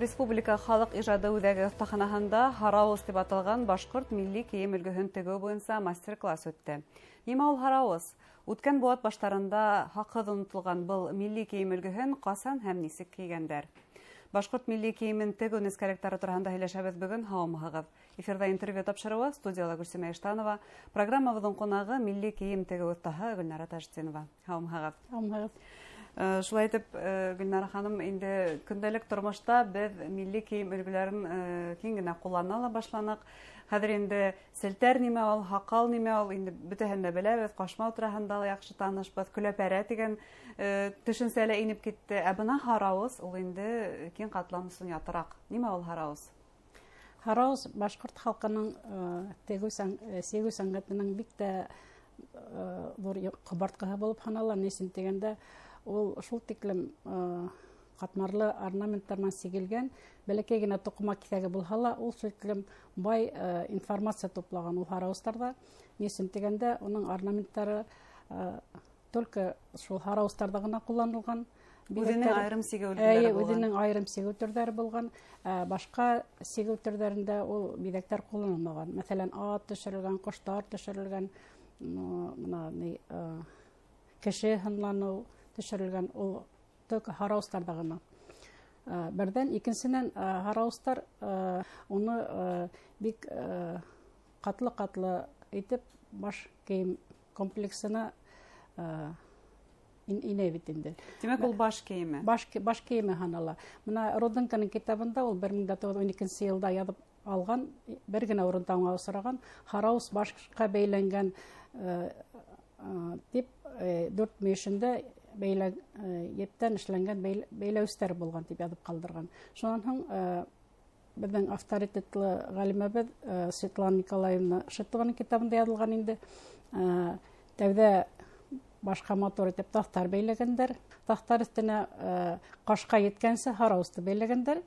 Республика халык ижады үзәге остаханаһында Хараус дип аталган башкорт милли кием өлгөһен тегү буенча мастер-класс үтте. Нимә ул Хараус? Үткән буат баштарында хакыд онытылган был милли кием өлгөһен касан һәм нисек кигәннәр? Башкорт милли киемен тегү нескәлектәре турында һөйләшәбез бүген. Һаумыгыз. Эфирда интервью тапшыруы студияда Гөлсемә Иштанова, программабызның кунагы милли кием тегү остахы Гөлнара Тажетдинова. Һаумыгыз. Һаумыгыз. Шулай итеп, Гөлнара ханым, инде көндәлек тормышта без милли кием өлгеләрен киң генә куллана башланык. Хәзер инде селтәр нимә ул, хакал нимә ул, инде бөтәһен дә беләбез, кашмау турында ла яхшы танышбыз, күләпәрә дигән төшенсәле инеп китте. Ә бына Хараус, ул инде киң катламлысын ятырак. Нимә ул Хараус? Хараус башкорт халкының тегү сәнгатенең бик тә зур кабарткаһы булып һанала. Нисен дигәндә, ул шул тиклем катмарлы орнаменттардан сигелгән, бәләкәй генә тукма кисәге булса ла, ул шул тиклем бай информация туплаган ул Хараустарда. Нисен дигәндә, уның орнаменттары только шул Хараустарда гына кулланылган. Үзенең айрым сигү төрҙәре булган. Үзенең айрым сигү төрҙәре булган. Башка сигү төрҙәрендә ул биҙәктәр кулланылмаган. Мәсәлән, ат төшөрөлгән, коштар төшөрөлгән, кеше һынланыу төшөрөлгән, ул только Хараустарда гына. Бердән, икенсенән, Хараустар уны бик катлы-катлы итеп баш кейем комплексына инә бит инде. Димәк, ул баш кейеме? Баш кейеме һанала. Менә Роденканың китабында ул 1912 елда язып алган, бер генә урында аңа осраган, Хараус башка бәйләнгән дип 4 мешендә ептән эшләнгән бәйләүстәр булган дип язып калдырган. Шуннан һуң безнең авторитетлы галимәбез Светлана Николаевна Шитованың китабында язылган инде. Тәүдә башка мотор итеп тахтар бәйләгәндәр. Тахтар өстенә кашка yetkәнсә Хараусты бәйләгәндәр.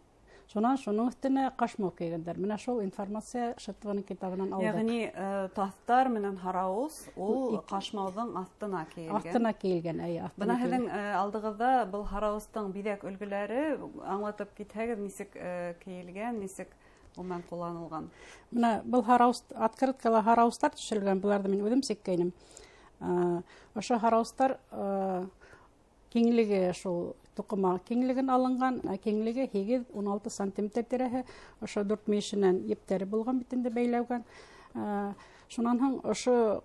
Шуннан шуның өстенә кашмау кигәндәр. Менә шул информация Шитованың китабынан алдык. Ягъни тахтар менән Хараус ул кашмауның астына киелгән. Астына киелгән, Бына һеҙҙең алдығыҙҙа был Хараустың биҙәк өлгөләре аңлатып китһәгеҙ, нисек киелгән, нисек умен кулланылган? Менә был Хараус, открыткала Хараустар төшөрөлгән, буларҙы мин үҙем сиккәйнем. Ошо Хараустар киңлеге шул туҡыма киңлеген алынған, киңлеге 8-16 сантиметр тирәһе, ошо 4 мешенән ептәре булған бит инде бәйләүгән. Шунан һуң ошо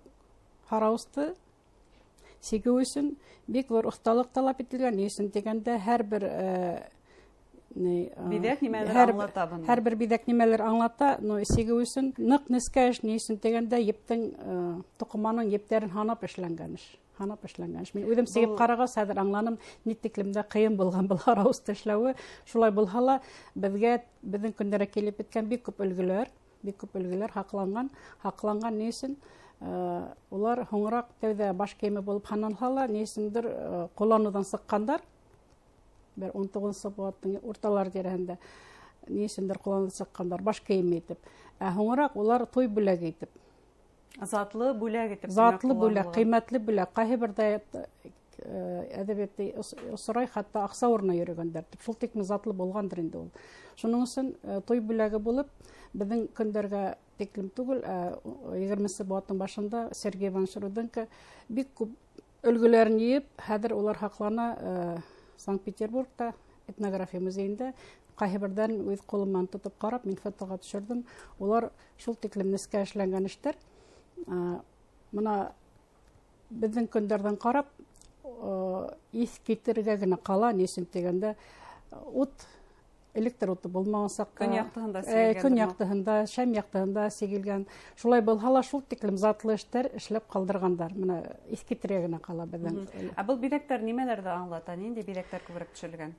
Хараусты сигеү өсөн бик зур оҫталыҡ талап ителгән. Нисен дигәндә, һәр бер биҙәк нимәлер аңлата, но сигеү өсөн ныҡ нескәш, нисен дигәндә, ептең туҡыманың ептәрен һанап эшләнгән. Мин үҙем сигеп ҡарағас, хәҙер аңланым, ни тиклемдә ҡыйын булған был Хараусты эшләүе. Шулай булһа ла, беҙҙең көндәргә килеп еткән бик күп өлгөләр һаҡланған. Ни өсөн? Улар һуңыраҡ тәүҙә баш кейеме булып һаналһа ла, ни өсөндер ҡулланыуҙан сыҡҡандар. 19 быуаттың урталар тирәһендә ни өсөндер ҡулланып сыҡҡандар, баш кейеме итеп. Ә һуңыраҡ улар туй бүләге итеп. Затлы бүләк итеп. Затлы бүләк, ҡиммәтле бүләк. Ҡайһы берҙә әҙәбиәттә осрай, хатта аҡса урына йөрөгәндәр. Шул тиклем затлы булғандыр инде ул. Шуның өсөн туй бүләге булып, беҙҙең көндәргә тиклем түгел, 20 быуаттың башында Сергей Иванович Руденко бик күп өлгөләрен йыйып, хәҙер улар һаҡлана Санкт-Петербургта, этнография музейында. Ҡайһы берҙәрен үҙ ҡулыман тотоп ҡарап, мин фотоға төшөрҙөм. Улар шул тиклем нескә эшләнгән эштәр. Мына беҙҙең көндәрҙән ҡарап, иҫ китергә генә ҡала, нисен дигәндә, электр уты булмаған саҡта, көн яҡтыһында, шәм яҡтыһында сигелгән. Шулай булһа ла, шул тиклем затлы эштәр эшләп ҡалдырғандар. Менә иҫ китергә генә ҡала беҙҙең. Ә был биҙәктәр нимәләрҙе аңлата? Нинди биҙәктәр күберәк төшөрөлгән?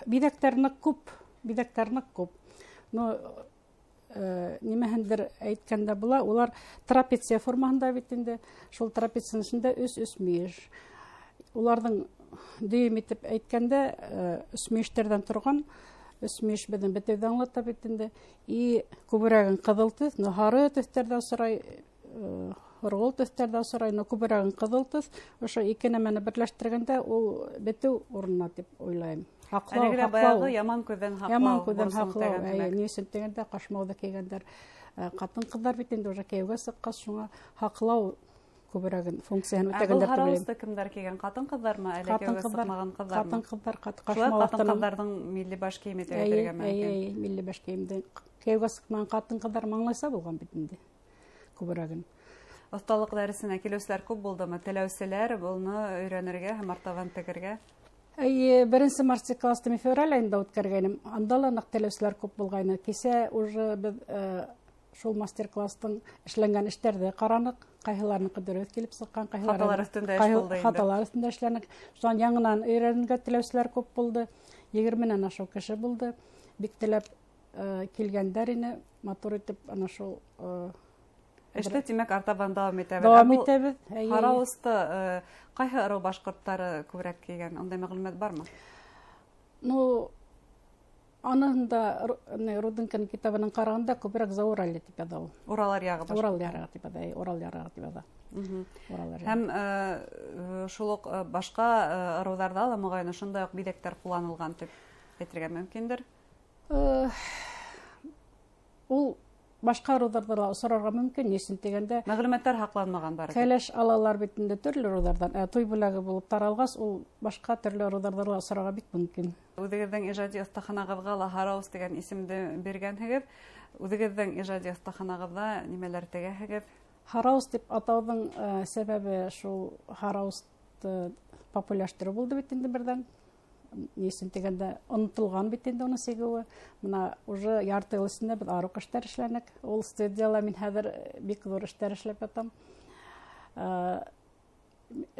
Биҙәктәр ныҡ күп. Нимәһендер әйткәндә була, улар трапеция формаһында бит инде. Шул трапецияның эсендә 3 меш. Уларҙың дөйөм итеп әйткәндә 3 мештәрҙән торған, 3 меш беҙҙең бетеүҙе аңлата бит инде. И күберәген ҡыҙыл төҫ, һары төҫтәрҙә осрай, һорғолт төҫтәрҙә осрай, күберәген ҡыҙыл төҫ. Ошо ике нәмәне берләштергәндә ул бетеү урынына тип уйлайым. Әлегә баягы яман күҙҙән һаҡлау. Яман күҙҙән һаҡлау. Ни өсөн дигәндә, ҡашмауҙа кейгәндәр. Ҡатын-ҡыҙҙар бит инде уже кейәүгә сыҡҡас, шуңа һаҡлау күберәген функцияһын үтәгәндәр дип уйлайым. Һараусты кемдәр кейгән? Ҡатын-ҡыҙҙармы, әле кейәүгә сыҡмаған ҡыҙҙармы? Ҡатын-ҡыҙҙар Шулай ҡатын-ҡыҙҙарҙың милли баш кейеме дип әйтергә мөмкин. Милли баш кейемде кейәүгә сыҡмаған ҡатын-ҡыҙҙар маңлайса булған бит инде күберәген. Оҫталыҡ дәресенә килеүселәр күп булдымы? Теләүселәр буны өйрәнергә һәм артабан тегергә? Беренсе мастер-классты февраль айында үткәргәнем. Анда ла ныҡ теләүселәр күп булғайны. Кисә уже беҙ шул мастер-класстың эшләнгән эштәрҙе ҡараныҡ. Ҡайһыларыныҡы дөрөҫ килеп сыҡҡан, хаталар өҫтөндә эш булды инде. Хаталар өҫтөндә эшләнек. Шунан яңынан өйрәнергә теләүселәр күп булды. 20-нән ашыу кеше булды. Бик теләп килгәндәр ине. Матур итеп ана шул эште тимәк артабан дауам итәбеҙ. Дауам итәбеҙ. Һараусты ҡайһы ырыу башҡорттары күберәк кейгән? Ундай мәғлүмәт бармы? Ну, аныһында Руденконың китабының ҡарағанда күберәк Зауралье тип яҙа ул. Урал аръяғы башҡорт. Урал ярығы тип яҙа. Урал ярығы тип яҙа. Һәм шул уҡ башҡа ырыуҙарҙа ла моғайын шундай уҡ биҙәктәр ҡулланылған тип әйтергә мөмкиндер. Ул башҡа ырыуҙарҙа ла осрарға мөмкин, нисен тигәндә. Мәғлүмәттәр һаҡланмаған бары. Кәләш алалар бит инде төрлө ырыуҙарҙан. Туй бүләге булып таралғас, ул башҡа төрлө ырыуҙарҙа ла осрарға бик мөмкин. Үҙегеҙҙең ижади оҫтаханағыҙға ла Һараус дигән исемде биргәнһегеҙ. Үҙегеҙҙең ижади оҫтаханағыҙҙа нимәләр тегәһегеҙ? Һараус дип атауҙың сәбәбе шул Һараусты популярлаштырыу булды бит инде берҙән. Нисен тигәндә онотолған бит инде уны сигеүе. Мына уже ярты йыл эсендә беҙ аруҡ эштәр эшләнек. Ул студияла мин хәҙер бик ҙур эштәр эшләп ятам.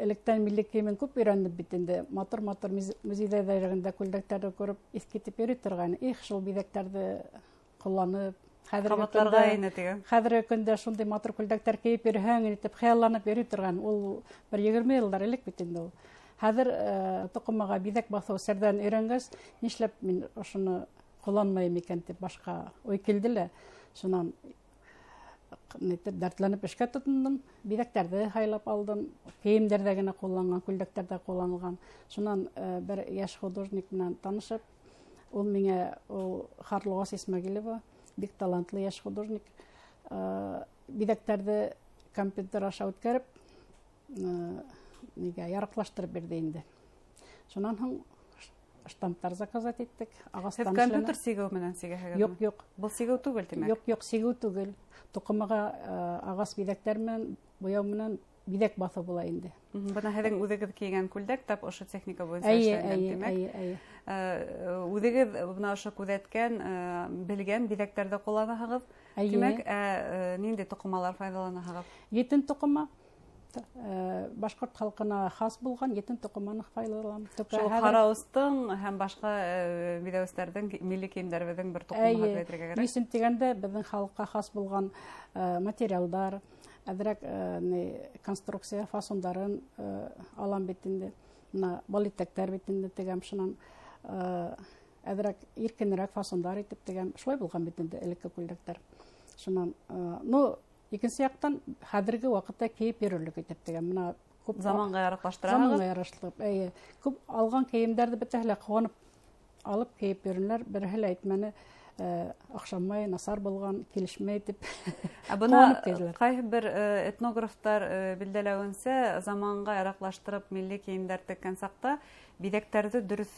Электән милли кейемен күп өйрәнеп бит инде. Матур-матур музейҙәрҙә күлдәктәрҙе күреп иҫкитеп йөрөй торған. Шул биҙәктәрҙе ҡулланып, хәҙерге көндә шундай матур күлдәктәр кейеп йөрөһәң итеп хыялланып йөрөй торған. Ул бер 20 йылдар элек бит инде ул. Хәҙер тоҡомаға биҙәк баҫыу серҙән өйрәнгәс, нишләп мин ошоно ҡулланмайым икән тип башҡа уй килде лә, шунан дәртләнеп эшкә тотондом. Биҙәктәрҙе һайлап алдым, кейемдәрҙә генә ҡулланған, күлдәктәрҙә ҡулланылған. Шунан бер йәш художник менән танышып, ул миңә Харлуғас Исмәғилева, бик талантлы йәш художник, биҙәктәрҙе компьютер аша үткәреп, ярыҡлаштырып бирҙе инде. Шунан һуң штамптар заказать иттек. Һеҙ компьютер сигеү менән сигәһегеҙме? Юҡ. Был сигеү түгел тимәк? Юҡ, сигеү түгел. Тоҡомаға ағас биҙәктәр менән, бояу менән биҙәк баҫыу була инде. Бына һеҙҙең үҙегеҙ кейгән күлдәк тап ошо техника буйынса эшләнгән тимәк. Үҙегеҙ бына ошо күҙәткән, белгән биҙәктәрҙе ҡулланаһығыҙ. Тимәк, ниндәй тоҡомалар файҙаланаһығыҙ? Етен тоҡома. Башҡорт халҡына хас булған етен тоҡоманы файҙаланам. Шул Һараустың һәм башҡа биҙәүестәрҙең, милли кейемдәребеҙҙең бер тоҡомаһы дип әйтергә кәрәк. Нисен тигәндә, беҙҙең халыҡҡа хас булған материалдар, әҙерәк конструкция фасондарын алам бит инде. Мына бал итәктәр бит инде тегәм, шунан әҙерәк иркенерәк фасондар итеп тегәм. Шулай булған бит инде элекке күлдәктәр. Шунан, икенсе яҡтан хәҙерге ваҡытта кейеп йөрөрлөк итеп тегәм. Заманға яраҡлаштыраһығыҙ? Заманға ярашлыҡ. Күп алған кейемдәрҙе бөтәһе лә ҡыуанып алып кейеп йөрөнөләр. Береһе лә әйтмәне, оҡшамай, насар булған, килешмәй тип ҡыуанып кейҙеләр. Ҡайһы бер этнографтар билдәләүенсә, заманға яраҡлаштырып милли кейемдәр теккән саҡта биҙәктәрҙе дөрөҫ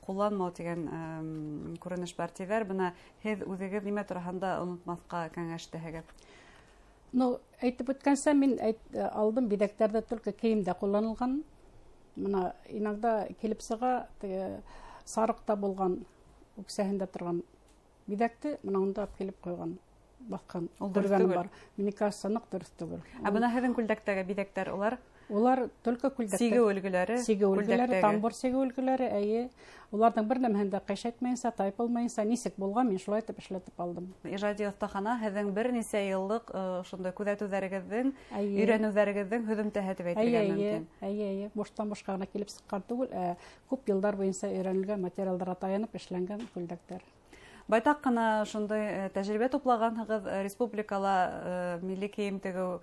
ҡулланмау тигән күренеш бар тиҙәр. Бына һеҙ үҙегеҙ нимә тураһында онотмаҫҡа кәңәш итәһегеҙ? Әйтеп үткәнсә, мин алдым биҙәктәрҙе только кейемдә ҡулланылған. Мына иногда килеп сыға, сарыҡта булған, үксәһендә торған биҙәкте, мына унда килеп ҡуйған, баҫҡан, дөргәне бар. Мне кажется, ныҡ дөрөҫ түгел. Бына һеҙҙең күлдәктәге биҙәктәр, улар только күлдәктә. Сигеү өлгөләре, тамбур сигеү өлгөләре, әйе. Уларҙың бер нәмәһендә ҡыйшайтмайынса, тайпылмайынса, нисек булған, мин шулай итеп эшләтеп алдым. Ижади оҫтахана һеҙҙең бер нисә йыллыҡ шундай күҙәтеүҙәрегеҙҙең, өйрәнеүҙәрегеҙҙең һөҙөмтәһе тип әйтергә мөмкин. Әйе, буштан-бушҡа гына килеп сыҡҡан түгел, күп йылдар буйынса өйрәнелгән материалдарға таянып эшләнгән күлдәктәр. Байтаҡ ҡына шундай тәжрибә туплағанһығыҙ, республикала милли кейем тегеү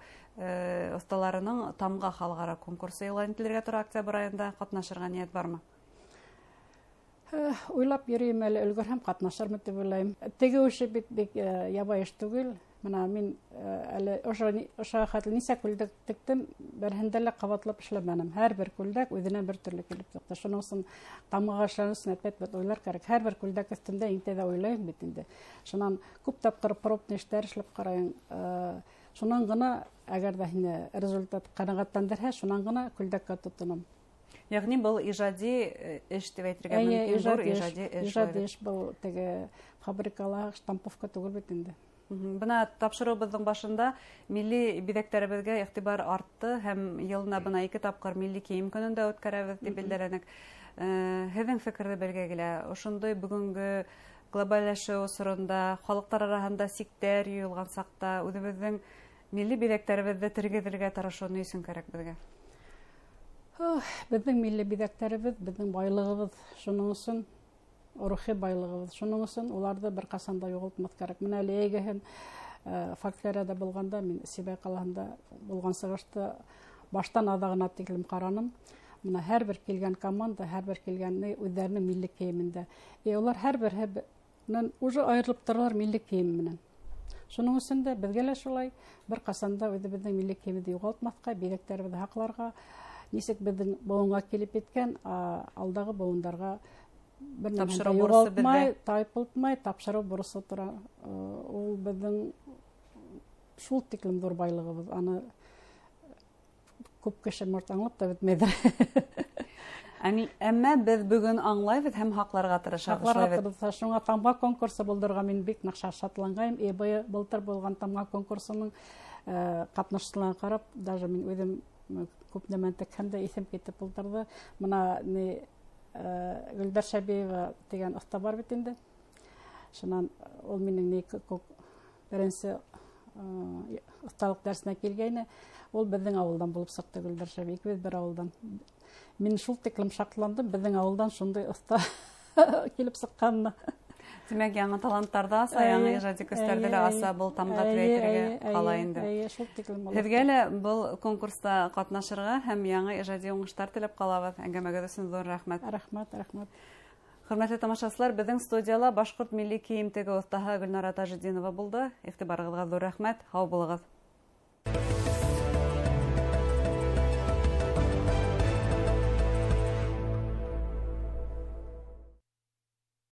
оҫталарының тамға халыҡара конкурсы иғлан ителергә тора октябрь айында. Ҡатнашырға ниәт бармы? Уйлап йөрөйм әле, өлгөрһәм катнашырмын дип уйлайм. Теге эше бит бик ябай эш түгел. Менә мин әле ошо хәтле нисә күлдәк тектем, берһендә лә кабатлап эшләмәнем. Һәрбер күлдәк үзенә бер төрле килеп чыкты. Шуның өчен тамга эшләнүсен әпәт уйлар кирәк. Һәрбер күлдәк өстендә инде дә уйлайм бит инде. Шуннан күп тапкыр пробный эшләр эшләп карайм. Шуннан гына, әгәр дә һине результат канәгатьләндерһә, шуннан гына күлдәккә тотынам. Ягъни был ижади эш дип әйтергә мөмкин. Ижади эш был теге фабрикала штамповка түгел бит инде. Бына тапшырыубыздың башында милли биҙәктәребеҙгә иғтибар артты һәм йылына бына 2 тапҡыр милли кейем көнөндә үткәрәбеҙ дип белдерәнек. Һеҙҙең фекерҙе белгәгә килә. Ошондай бөгөнгө глобалләшеү осоронда, халыҡтар араһында сиктәр юйылған саҡта үҙебеҙҙең милли биҙәктәребеҙҙе тергеҙергә тырышыу ни өсөн кәрәк беҙгә? Беҙҙең милли биҙәктәребеҙ, беҙҙең байлығыбыҙ, шуның өсөн рухи байлығыбыҙ. Шуның өсөн уларҙы бер ҡасан да юғалтмаҫ кәрәк. Менә әле әйгеһен фольклорияда булғанда, мин Сибай ҡалаһында булған сығышты баштан аҙағына тиклем ҡараным. Менә һәр бер килгән команда, һәр бер килгәне үҙҙәренең милли кейемендә. Улар һәр береһенән уже айырылып торалар милли кейем менән. Шуның өсөн дә беҙгә лә шулай бер ҡасан да үҙебеҙҙең милли кейемде юғалтмаҫҡа, биҙәктәребеҙҙе һаҡларға, нисек беҙҙең быуынға килеп еткән, алдағы быуындарға бер нәмәне юғалтмай, тайпылтмай, тапшырыу бурысы тора. Ул беҙҙең шул тиклем ҙур байлығыбыҙ. Аны күп кеше может аңлап та бөтмәйҙер. Әммә беҙ бөгөн аңлайбыҙ һәм һаҡларға тырышабыҙ. Һаҡларға тырышабыҙ. Шуңа тамға конкурсы булдырырға мин бик ныҡ шатланғайым. Былтыр булған тамға конкурсының ҡатнашсыларына ҡарап, даже мин үҙем күп нәмәне текһәм дә иҫем китеп ултырҙы. Бына Гөлдәр Шәбиева тигән оҫта бар бит инде. Шунан ул минең беренсе оҫталыҡ дәресенә килгәйне. Ул беҙҙең ауылдан булып сыҡты, Гөлдәр Шәбиева. Икебеҙ бер ауылдан. Мин шул тиклем шатландым, беҙҙең ауылдан шундай оҫта килеп сыҡҡанына. Тимәк, яңы таланттарҙы аса, яңы ижади көстәрҙе лә аса был тамға тирәйтергә ҡала инде. Һеҙгә лә был конкурста ҡатнашырға һәм яңы ижади уңыштар теләп ҡалабыҙ. Әңгәмәгеҙ өсөн ҙур рәхмәт. Рәхмәт. Хөрмәтле тамашасылар, беҙҙең студияла башҡорт милли кейем тегеү оҫтаһы Гөлнара Тажетдинова булды. Иғтибарығыҙға ҙур рәхмәт. Һау булығыҙ.